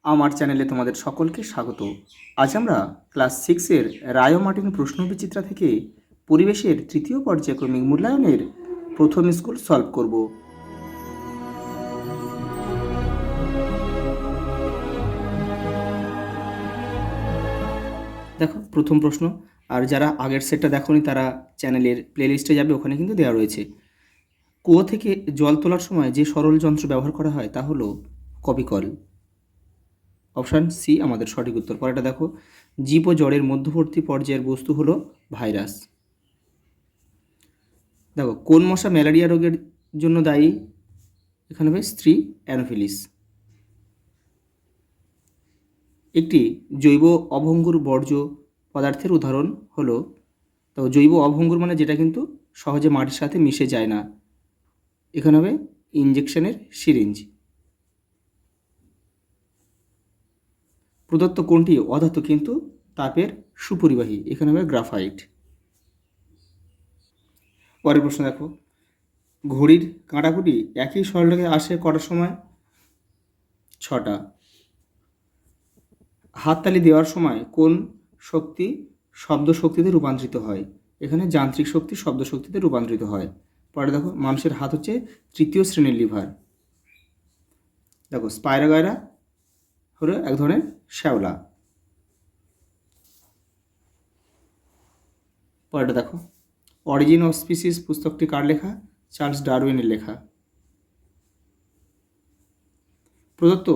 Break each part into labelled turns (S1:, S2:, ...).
S1: আমার চ্যানেলে তোমাদের সকলকে স্বাগত। আজ আমরা ক্লাস 6-এর রায় ও মার্টিন প্রশ্নবিচিত্রা থেকে পরিবেশের তৃতীয় পর্যায়ক্রমিক মূল্যায়নের প্রথম স্কুল সলভ করব। দেখো প্রথম প্রশ্ন, আর যারা আগের সেটটা দেখোনি তারা চ্যানেলের প্লেলিস্টে যাবে, ওখানে কিন্তু দেওয়া রয়েছে। কুয়ো থেকে জল তোলার সময় যে সরল যন্ত্র ব্যবহার করা হয় তা হলো কপিকল। অপশান সি আমাদের সঠিক উত্তর। পরেরটা দেখো, জীব ও জড়ের মধ্যবর্তী পর্যায়ের বস্তু হলো ভাইরাস। দেখো, কোন মশা ম্যালেরিয়া রোগের জন্য দায়ী? এখানে হবে স্ত্রী অ্যানোফিলিস। একটি জৈব অভঙ্গুর বর্জ্য পদার্থের উদাহরণ হলো, তো জৈব অভঙ্গুর মানে যেটা কিন্তু সহজে মাটির সাথে মিশে যায় না, এখানে হবে ইঞ্জেকশনের সিরিঞ্জ। প্রদত্ত কোনটি অধাতু কিন্তু তাপের সুপরিবাহী? এখানে হবে গ্রাফাইট। পরের প্রশ্ন দেখো, ঘড়ির কাঁটাকুটি একই সরলরেখায় আসে কটার সময়? 6টা। হাততালি দেওয়ার সময় কোন শক্তি শব্দ শক্তিতে রূপান্তরিত হয়? এখানে যান্ত্রিক শক্তি শব্দ শক্তিতে রূপান্তরিত হয়। পরে দেখো, মানুষের হাত হচ্ছে তৃতীয় শ্রেণীর লিভার। দেখো, স্পাইরোগাইরা হলো এক ধরনের শ্যাওলা। পরেরটা দেখো, অরিজিন অফ স্পিসিস পুস্তকটি কার লেখা? চার্লস ডারউইনের লেখা। প্রদত্ত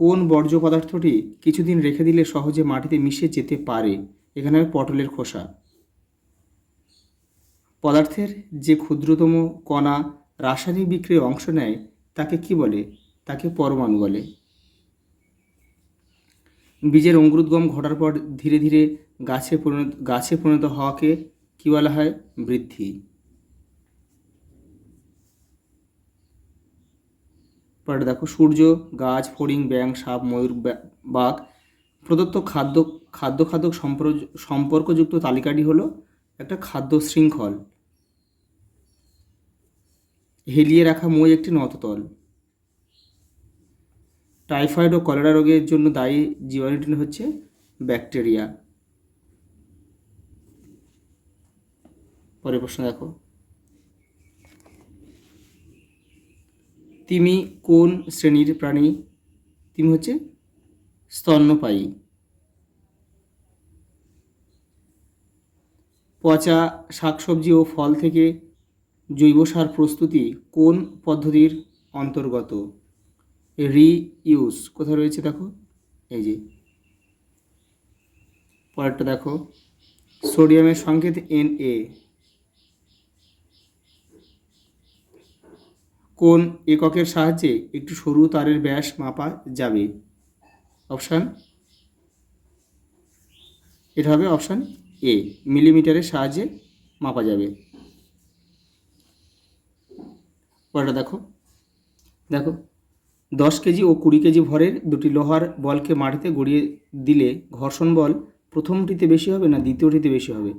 S1: কোন বর্জ্য পদার্থটি কিছুদিন রেখে দিলে সহজে মাটিতে মিশে যেতে পারে? এখানে হবে পটলের খোসা। পদার্থের যে ক্ষুদ্রতম কণা রাসায়নিক বিক্রিয়ায় অংশ নেয় তাকে কি বলে? তাকে পরমাণু বলে। বীজের অঙ্কুরোদ্গম ঘটার পর ধীরে ধীরে গাছে পরিণত হওয়াকে কি বলা হয়? বৃদ্ধি। পরে দেখো, সূর্য, গাছ, ফড়িং, ব্যাঙ, সাপ, ময়ূর, বাঘ প্রদত্ত খাদ্য সম্পর্কযুক্ত তালিকাটি হলো একটা খাদ্য শৃঙ্খল। হেলিয়ে রাখা মই একটি নততল। টাইফয়েড ও কলেরা রোগের জন্য দায়ী জীবাণুটি হচ্ছে ব্যাকটেরিয়া। পরের প্রশ্ন দেখো, তিমি কোন শ্রেণীর প্রাণী? তিমি হচ্ছে স্তন্যপায়ী। পচা শাকসবজি ও ফল থেকে জৈব সার প্রস্তুতি কোন পদ্ধতির অন্তর্গত? রিইউজ কোথায় রয়েছে দেখো, এই যে। পরেরটা দেখো, সোডিয়ামের সংকেত Na কোন এককের সাহায্যে একটি সরু তারের ব্যাস মাপা যাবে? অপশান, এটা হবে অপশান এ, মিলিমিটারের সাহায্যে মাপা যাবে। পরেরটা দেখো, 10 কেজি ও 20 কেজি ভরের দুটি লোহার বলকে মাটিতে গড়িয়ে দিলে ঘর্ষণ বল প্রথমটিতে বেশি হবে না দ্বিতীয়টিতে বেশি হবে?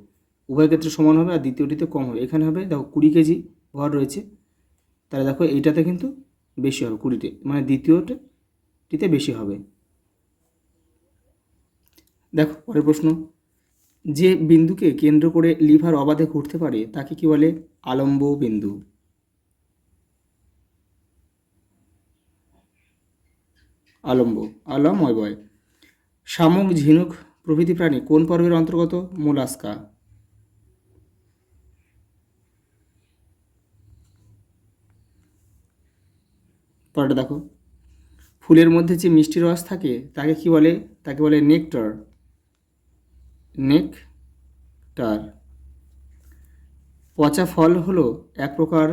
S1: উভয় ক্ষেত্রে সমান হবে আর দ্বিতীয়টিতে কম হবে। এখানে হবে দেখো 20 কেজি ভর রয়েছে, তাহলে দেখো এইটাতে কিন্তু বেশি হবে, 20তে মানে দ্বিতীয়টিতে বেশি হবে। দেখো পরের প্রশ্ন, যে বিন্দুকে কেন্দ্র করে লিভার অবাধে ঘুরতে পারে তাকে কি বলে? আলম্ব বিন্দু। আলময়। শামুক, ঝিনুক প্রভৃতি প্রাণী কোন পর্বের অন্তর্গত? মোলাস্কা। পরেরটা দেখো, ফুলের মধ্যে যে মিষ্টি রস থাকে তাকে কি বলে? তাকে বলে নেকটার। পচা ফল হলো এক প্রকার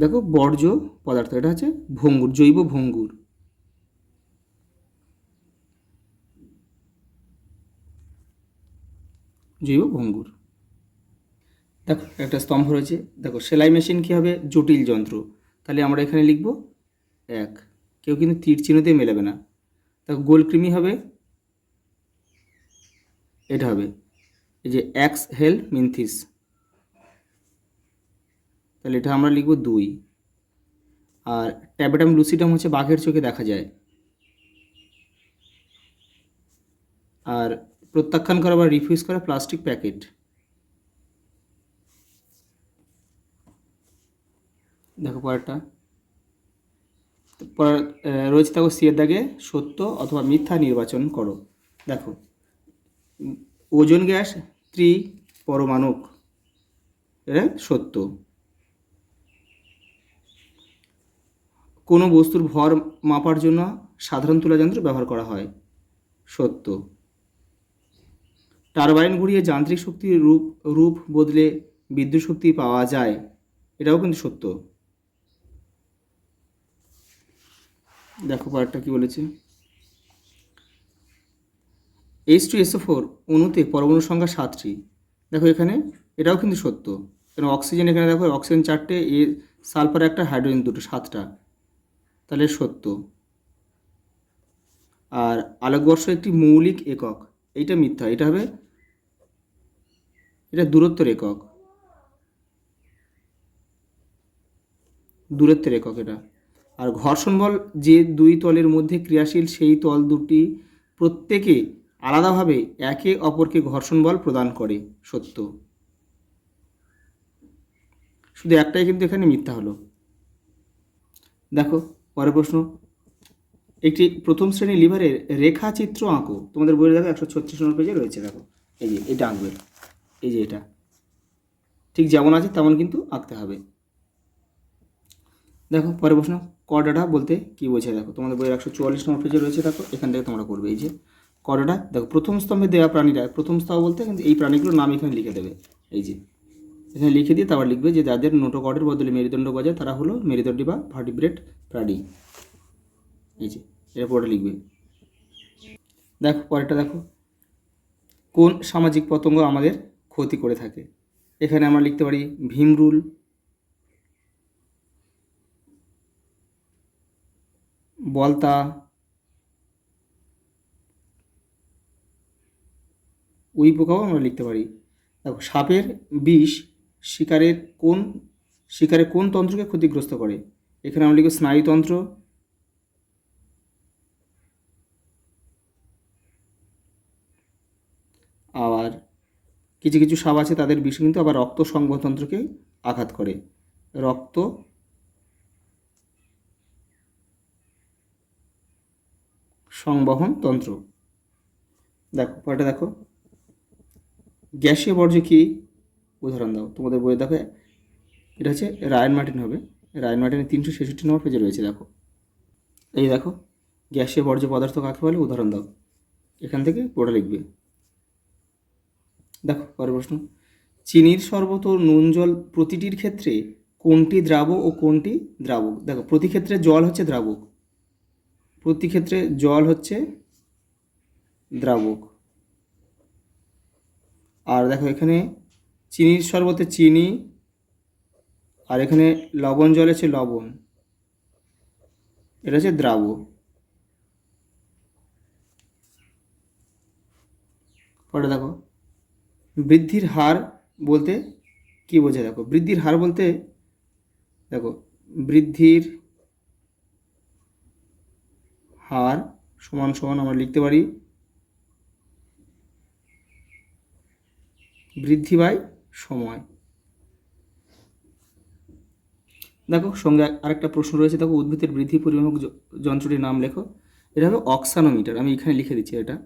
S1: দেখো বর্জ্য পদার্থ, এটা হচ্ছে জৈব ভঙ্গুর। দেখো একটা স্তম্ভ রয়েছে, দেখো সেলাই মেশিন কী হবে? জটিল যন্ত্র। তাহলে আমরা এখানে লিখব 1, কেউ কিন্তু তীর চিহ্ন দিয়ে মেলাবে না। দেখো গোলকৃমি হবে, এটা হবে এই যে এক্স হেল মিনথিস, তাহলে এটা আমরা লিখব 2। আর ট্যাবেটাম লুসিডাম হচ্ছে বাঘের চোখে দেখা যায়। আর প্রত্যাখ্যান করা বা রিফিউজ করা প্লাস্টিক প্যাকেট। দেখো পরেরটা রয়েছে, দেখো সি এর দাগে সত্য অথবা মিথ্যা নির্বাচন করো। দেখো ওজোন গ্যাস ত্রিপরমাণুক, এটা সত্য। কোনো বস্তুর ভর মাপার জন্য সাধারণ তুলা যন্ত্র ব্যবহার করা হয়, সত্য। টারবাইন ঘুরিয়ে যান্ত্রিক শক্তির রূপ বদলে বিদ্যুৎ শক্তি পাওয়া যায়, এটাও কিন্তু সত্য। দেখো পরেরটা কি বলেছে, H2SO4 অণুতে পরমাণু সংখ্যা 7টি। দেখো এখানে এটাও কিন্তু সত্য, কারণ অক্সিজেন, এখানে দেখো অক্সিজেন 4টে, সালফার একটা, হাইড্রোজেন 2টো, 7টা, তাহলে সত্য। আর আলোকবর্ষ একটি মৌলিক একক, এইটা মিথ্যা, এটা হবে, এটা দূরত্বের একক, দূরত্বের একক এটা। আর ঘর্ষণ বল যে দুই তলের মধ্যে ক্রিয়াশীল, সেই তল দুটি প্রত্যেকে আলাদাভাবে একে অপরকে ঘর্ষণ বল প্রদান করে, সত্য। শুধু একটাই কিন্তু এখানে মিথ্যা হলো। দেখো পরের প্রশ্ন, একটি প্রথম শ্রেণীর লিভারের রেখাচিত্র আঁকো। তোমাদের বইয়ে দেখো 136 নম্বর পেজে রয়েছে। দেখো এই যে এটা আঁকবে, এই যে এটা ঠিক যেমন আছে তেমন কিন্তু আঁকতে হবে। দেখো পরের প্রশ্ন, কর্ডাটা বলতে কি বোঝায়। দেখো তোমাদের বইয়ের 144 নম্বর পেজে রয়েছে। দেখো এখান থেকে তোমরা করবে, এই যে কর্ডাটা। দেখো প্রথম স্তম্ভে দেওয়া প্রাণীরা, প্রথম স্তম্ভ বলতে কিন্তু এই প্রাণীগুলোর নাম এখানে লিখে দেবে, এই যে এখানে লিখে দিয়ে তারপর লিখবে যে যাদের নোটোকর্ডের বদলে মেরুদণ্ড গজায় তারা হলো মেরুদণ্ডী বা ভার্টিব্রেট প্রাণী, এই যে এটা পরে লিখবে। দেখো পরেরটা দেখো, কোন সামাজিক পতঙ্গ আমাদের ক্ষতি করে থাকে। এখানে আমরা লিখতে পারি ভীমরুল, বলতা, উই পোকাও আমরা লিখতে পারি। দেখো সাপের বিষ শিকারে কোন তন্ত্রকে ক্ষতিগ্রস্ত করে। এখানে আমরা লিখব স্নায়ুতন্ত্র, আবার কিছু কিছু সাপ আছে তাদের বিষ কিন্তু আবার রক্ত সংবহনতন্ত্রকে আঘাত করে, রক্ত সংবহন তন্ত্র। দেখো পরেরটা দেখো, গ্যাসীয় বর্জ্য কি, উদাহরণ দাও। তোমাদের বইয়ে দেখো এটা হচ্ছে রায়ান মার্টিন হবে, রায়ান মার্টিনের 366 নম্বর পেজে রয়েছে। দেখো এই দেখো, গ্যাসীয় বর্জ্য পদার্থ কাকে বলে, উদাহরণ দাও। এখান থেকে ওটা লিখবে। দেখো পরের প্রশ্ন, চিনির শরবত ও নুন জল প্রতিটির ক্ষেত্রে কোনটি দ্রাবক ও কোনটি দ্রাবক। দেখো প্রতি ক্ষেত্রে জল হচ্ছে দ্রাবক, প্রতি ক্ষেত্রে জল হচ্ছে দ্রাবক। আর দেখো এখানে চিনির শরবতে চিনি, আর এখানে লবণ জল হচ্ছে লবণ, এটা হচ্ছে দ্রাবক। পরে দেখো, বৃদ্ধির হার বলতে কি বোঝায়। দেখো বৃদ্ধির হার বলতে, দেখো বৃদ্ধির হার সমান সমান আমরা লিখতে পারি বৃদ্ধি বাই সময়। দেখো সঙ্গে আরেকটা প্রশ্ন রয়েছে, দেখো উদ্ভিদের বৃদ্ধি পরিমাপক যন্ত্রটির নাম লেখো। এটা হবে অক্সানোমিটার, আমি এখানে লিখে দিচ্ছি এটা।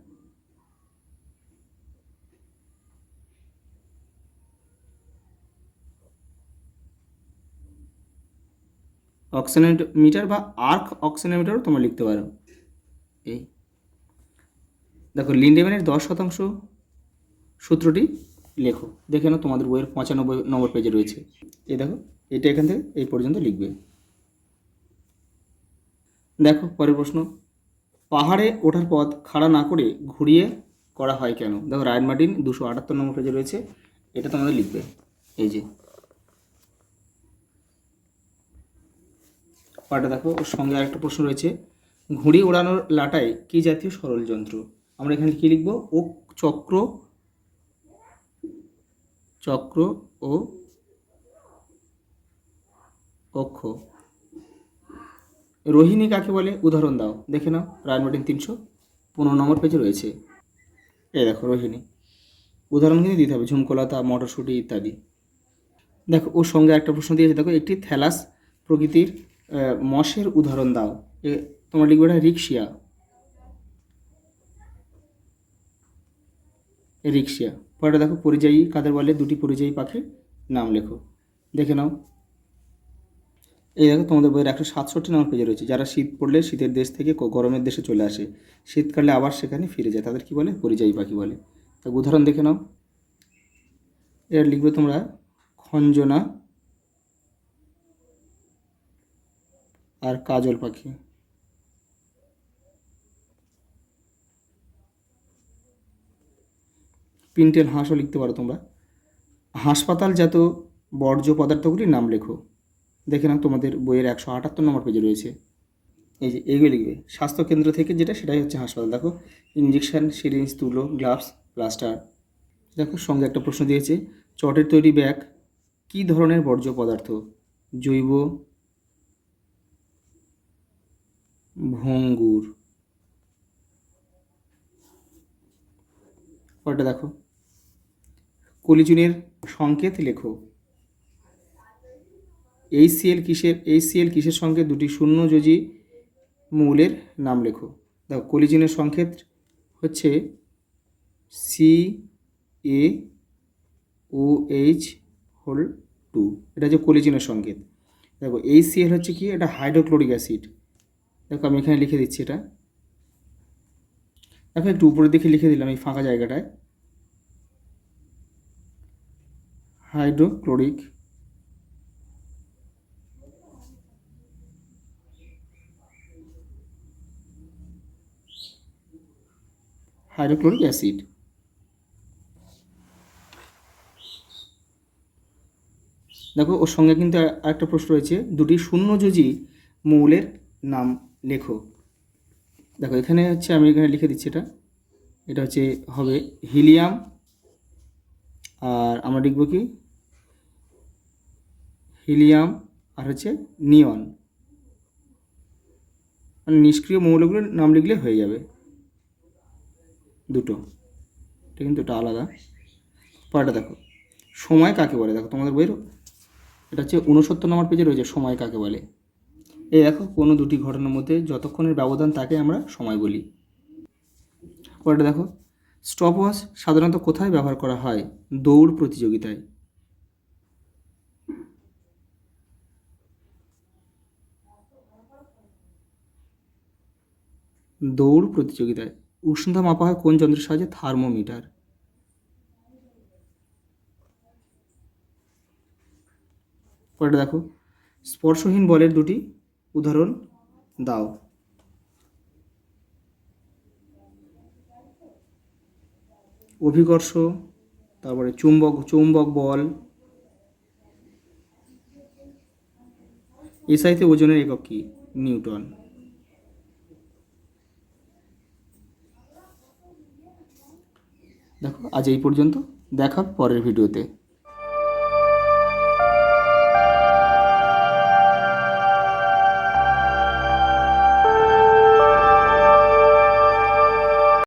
S1: অক্সানোমিটার বা আর্ক অক্সানোমিটারও তোমরা লিখতে পারো। এই দেখো লিন্ডেম্যানের 10% সূত্রটি লেখো। দেখে নাও তোমাদের বইয়ের 95 নম্বর পেজে রয়েছে। এই দেখো এটা এখান থেকে এই পর্যন্ত লিখবে। দেখো পরের প্রশ্ন, পাহাড়ে ওঠার পথ খাড়া না করে ঘুরিয়ে করা হয় কেন। দেখো রায়ান মার্টিন 278 নম্বর পেজে রয়েছে, এটা তোমাদের লিখবে। এই যে পাটা দেখো, ওর সঙ্গে আরেকটা প্রশ্ন রয়েছে, ঘুড়ি ওড়ানোর লাটায় কী জাতীয় সরল যন্ত্র। আমরা এখানে কী লিখব, ও চক্র, চক্র ও অক্ষ। রোহিণী কাকে বলে, উদাহরণ দাও। দেখে নাও রায়ান মার্টিন 315 নম্বর পেজে রয়েছে। এই দেখো রোহিণী, উদাহরণ কিন্তু দিতে হবে, ঝুমকোলতা, মটরশুঁটি ইত্যাদি। দেখো ওর সঙ্গে একটা প্রশ্ন দিয়েছে, দেখো একটি থ্যালাস প্রকৃতির মসের উদাহরণ দাও। তোমরা লিখবে এটা রিক্সিয়া। রিক্সিয়া। পরেটা দেখো, পরিযায়ী কাদের বলে, দুটি পরিযায়ী পাখির নাম লেখো। দেখে নাও। এই দেখো তোমাদের বইয়ের 167 নম্বর পেজে রয়েছে, যারা শীত পড়লে শীতের দেশ থেকে গরমের দেশে চলে আসে, শীতকালে আবার সেখানে ফিরে যায়, তাদের কি বলে, পরিযায়ী পাখি বলে। তা উদাহরণ দেখে নাও। এর লিখবে তোমরা খঞ্জনা আর কাজল পাখি। পিন্টেল হাঁসও লিখতে পারো তোমরা। হাসপাতালজাত বর্জ্য পদার্থগুলির নাম লেখো। দেখে নাও তোমাদের বইয়ের 178 নম্বর পেজে রয়েছে। এই যে এইগুলো লিখবে, স্বাস্থ্যকেন্দ্র থেকে যেটা সেটাই হচ্ছে হাসপাতাল। দেখো ইঞ্জেকশন, সিরিঞ্জ, তুলো, গ্লাভস, প্লাস্টার। দেখো সঙ্গে একটা প্রশ্ন দিয়েছে, চটের তৈরি ব্যাগ কী ধরনের বর্জ্য পদার্থ, জৈব, ভঙ্গুর। পরেরটা দেখো, কলিচুনের সংকেত লেখো। HCl কিসের সঙ্গে দুটি শূন্যযোজী মৌলের নাম লেখো। দেখো কলিচুনের সংকেত হচ্ছে CaOH2, এটা হচ্ছে কলিচুনের সংকেত। দেখো HCl হচ্ছে কি, এটা হাইড্রোক্লোরিক অ্যাসিড। দেখো আমি এখানে লিখে দিচ্ছি এটা। দেখো একটু উপরের দিকে লিখে দিলাম এই ফাঁকা জায়গাটায়, হাইড্রোক্লোরিক অ্যাসিড। দেখো ওর সঙ্গে কিন্তু আরেকটা প্রশ্ন রয়েছে, দুটি শূন্যযোজী মৌলের নাম লেখো। দেখো এখানে হচ্ছে আমি এখানে লিখে দিচ্ছি এটা, এটা হচ্ছে হবে হিলিয়াম, আর আমরা লিখব কি, হিলিয়াম আর হচ্ছে নিয়ন, মানে নিষ্ক্রিয় মৌলগুলোর নাম লিখলে হয়ে যাবে দুটো, এটা কিন্তু এটা আলাদা। পরেরটা দেখো, সময় কাকে বলে। দেখো তোমাদের বইয়ের এটা হচ্ছে 69 নম্বর পেজে রয়েছে, সময় কাকে বলে। এই দেখো, কোনো দুটি ঘটনার মধ্যে যতক্ষণের ব্যবধান তাকে আমরা সময় বলি। পরেরটা দেখো, স্টপওয়াচ সাধারণত কোথায় ব্যবহার করা হয়, দৌড় প্রতিযোগিতায়। দৌড় প্রতিযোগিতায়। উষ্ণতা মাপা হয় কোন যন্ত্রের সাহায্যে, থার্মোমিটার। পরেরটা দেখো, স্পর্শহীন বলের দুটি উদাহরণ দাও। অভিকর্ষ, তারপরে চৌম্বক বল। এসআইতে ওজনের একক কি, নিউটন। দেখো আজ এই পর্যন্ত, দেখা পরের ভিডিওতে।